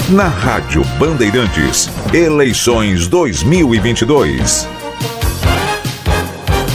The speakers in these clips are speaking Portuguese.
Na Rádio Bandeirantes, eleições 2022.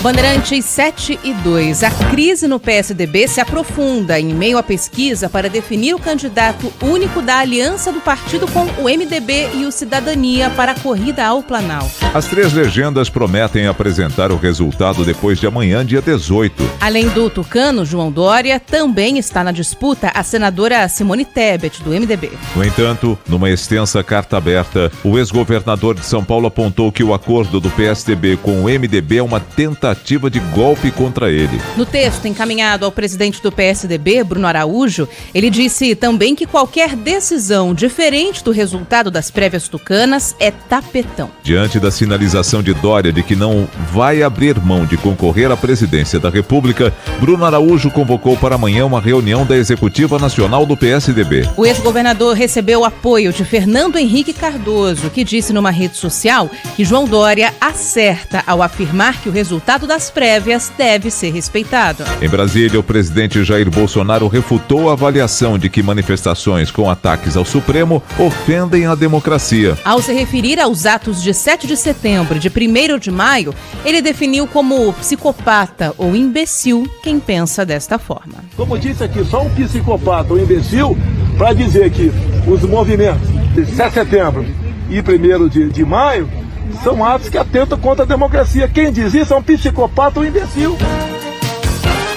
Bandeirantes 7 e 2. A crise no PSDB se aprofunda em meio à pesquisa para definir o candidato único da aliança do partido com o MDB e o Cidadania para a corrida ao Planalto. As três legendas prometem apresentar o resultado depois de amanhã, dia 18. Além do tucano João Dória, também está na disputa a senadora Simone Tebet, do MDB. No entanto, numa extensa carta aberta, o ex-governador de São Paulo apontou que o acordo do PSDB com o MDB é uma tentativa de golpe contra ele. No texto encaminhado ao presidente do PSDB, Bruno Araújo, ele disse também que qualquer decisão diferente do resultado das prévias tucanas é tapetão. Diante da sinalização de Dória de que não vai abrir mão de concorrer à presidência da República, Bruno Araújo convocou para amanhã uma reunião da Executiva Nacional do PSDB. O ex-governador recebeu o apoio de Fernando Henrique Cardoso, que disse numa rede social que João Dória acerta ao afirmar que o resultado das prévias deve ser respeitado. Em Brasília, o presidente Jair Bolsonaro refutou a avaliação de que manifestações com ataques ao Supremo ofendem a democracia. Ao se referir aos atos de 7 de setembro e de 1º de maio, ele definiu como psicopata ou imbecil quem pensa desta forma. Como disse aqui, só um psicopata ou imbecil para dizer que os movimentos de 7 de setembro e 1º de maio são atos que atentam contra a democracia. Quem diz isso é um psicopata ou imbecil.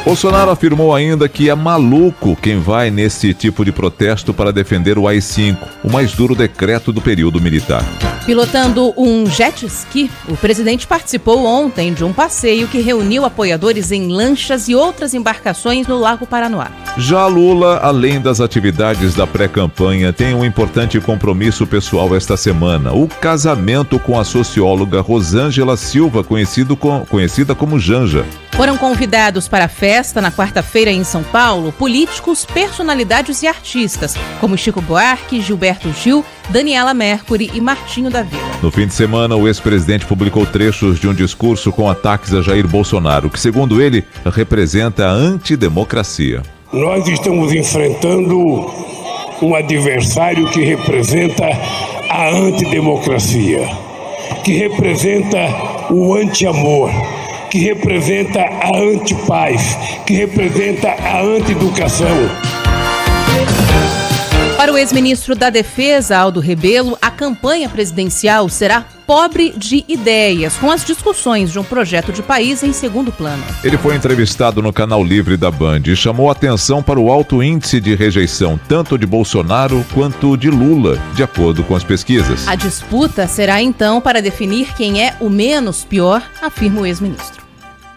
Bolsonaro afirmou ainda que é maluco quem vai nesse tipo de protesto para defender o AI-5, o mais duro decreto do período militar. Pilotando um jet ski, o presidente participou ontem de um passeio que reuniu apoiadores em lanchas e outras embarcações no Lago Paranoá. Já Lula, além das atividades da pré-campanha, tem um importante compromisso pessoal esta semana: o casamento com a socióloga Rosângela Silva, conhecida como Janja. Foram convidados para a festa na quarta-feira em São Paulo políticos, personalidades e artistas, como Chico Buarque, Gilberto Gil, Daniela Mercury e Martinho da Vila. No fim de semana, o ex-presidente publicou trechos de um discurso com ataques a Jair Bolsonaro, que, segundo ele, representa a antidemocracia. Nós estamos enfrentando um adversário que representa a antidemocracia, que representa o anti-amor, que representa a antipaz, que representa a anti-educação. Para o ex-ministro da Defesa, Aldo Rebelo, a campanha presidencial será pobre de ideias, com as discussões de um projeto de país em segundo plano. Ele foi entrevistado no Canal Livre da Band e chamou atenção para o alto índice de rejeição, tanto de Bolsonaro quanto de Lula, de acordo com as pesquisas. A disputa será então para definir quem é o menos pior, afirma o ex-ministro.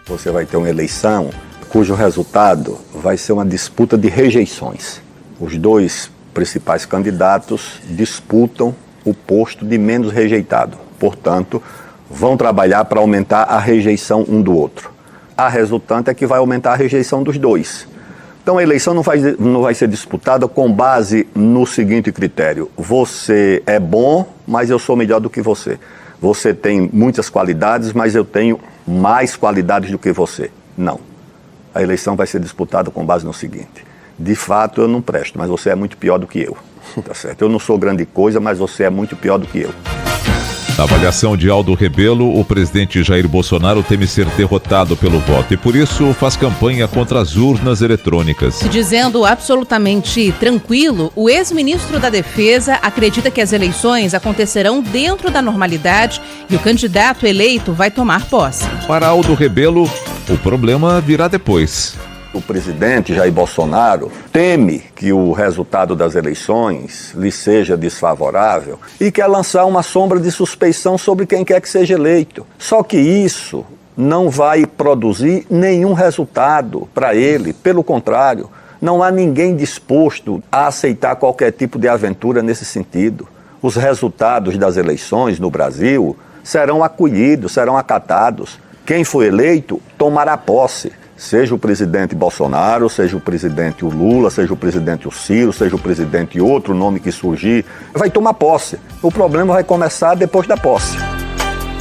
Você vai ter uma eleição cujo resultado vai ser uma disputa de rejeições. Os dois principais candidatos disputam o posto de menos rejeitado. Portanto, vão trabalhar para aumentar a rejeição um do outro. A resultante é que vai aumentar a rejeição dos dois. Então a eleição não vai ser disputada com base no seguinte critério: você é bom, mas eu sou melhor do que você. Você tem muitas qualidades, mas eu tenho mais qualidades do que você. Não. A eleição vai ser disputada com base no seguinte: de fato eu não presto, mas você é muito pior do que eu. Tá certo? Eu não sou grande coisa, mas você é muito pior do que eu. Na avaliação de Aldo Rebelo, o presidente Jair Bolsonaro teme ser derrotado pelo voto e, por isso, faz campanha contra as urnas eletrônicas. Se dizendo absolutamente tranquilo, o ex-ministro da Defesa acredita que as eleições acontecerão dentro da normalidade e o candidato eleito vai tomar posse. Para Aldo Rebelo, o problema virá depois. O presidente Jair Bolsonaro teme que o resultado das eleições lhe seja desfavorável e quer lançar uma sombra de suspeição sobre quem quer que seja eleito. Só que isso não vai produzir nenhum resultado para ele. Pelo contrário, não há ninguém disposto a aceitar qualquer tipo de aventura nesse sentido. Os resultados das eleições no Brasil serão acolhidos, serão acatados. Quem for eleito tomará posse. Seja o presidente Bolsonaro, seja o presidente Lula, seja o presidente Ciro, seja o presidente outro nome que surgir, vai tomar posse. O problema vai começar depois da posse.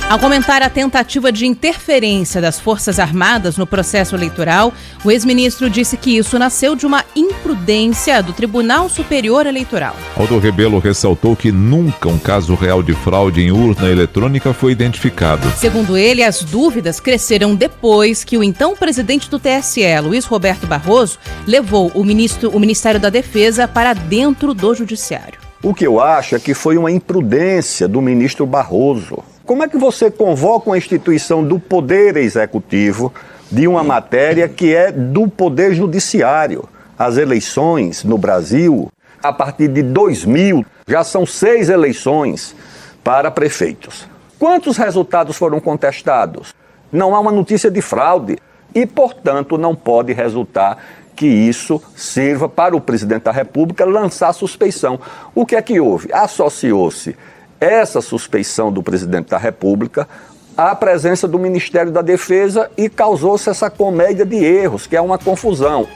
Ao comentar a tentativa de interferência das Forças Armadas no processo eleitoral, o ex-ministro disse que isso nasceu de uma imprudência do Tribunal Superior Eleitoral. Aldo Rebelo ressaltou que nunca um caso real de fraude em urna eletrônica foi identificado. Segundo ele, as dúvidas cresceram depois que o então presidente do TSE, Luiz Roberto Barroso, levou o Ministério da Defesa para dentro do Judiciário. O que eu acho é que foi uma imprudência do ministro Barroso. Como é que você convoca uma instituição do Poder Executivo de uma matéria que é do Poder Judiciário? As eleições no Brasil, a partir de 2000, já são 6 eleições para prefeitos. Quantos resultados foram contestados? Não há uma notícia de fraude e, portanto, não pode resultar que isso sirva para o presidente da República lançar suspeição. O que é que houve? Associou-se essa suspeição do presidente da República à presença do Ministério da Defesa e causou-se essa comédia de erros, que é uma confusão.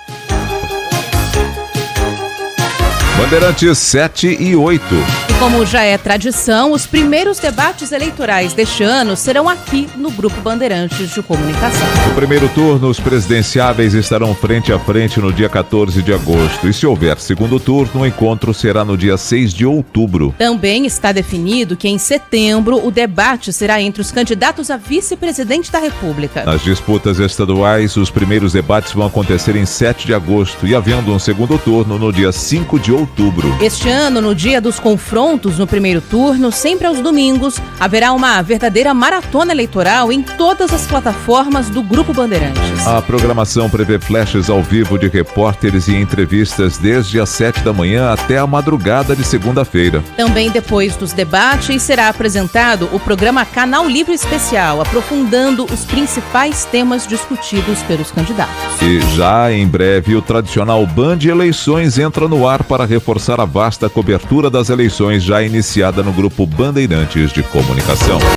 Bandeirantes 7 e 8. E como já é tradição, os primeiros debates eleitorais deste ano serão aqui no Grupo Bandeirantes de Comunicação. No primeiro turno, os presidenciáveis estarão frente a frente no dia 14 de agosto. E se houver segundo turno, o encontro será no dia 6 de outubro. Também está definido que em setembro o debate será entre os candidatos a vice-presidente da República. Nas disputas estaduais, os primeiros debates vão acontecer em 7 de agosto e havendo um segundo turno no dia 5 de outubro. Este ano, no dia dos confrontos no primeiro turno, sempre aos domingos, haverá uma verdadeira maratona eleitoral em todas as plataformas do Grupo Bandeirantes. A programação prevê flashes ao vivo de repórteres e entrevistas desde as 7 da manhã até a madrugada de segunda-feira. Também depois dos debates será apresentado o programa Canal Livre Especial, aprofundando os principais temas discutidos pelos candidatos. E já em breve o tradicional Band Eleições entra no ar para reforçar a vasta cobertura das eleições já iniciada no Grupo Bandeirantes de Comunicação.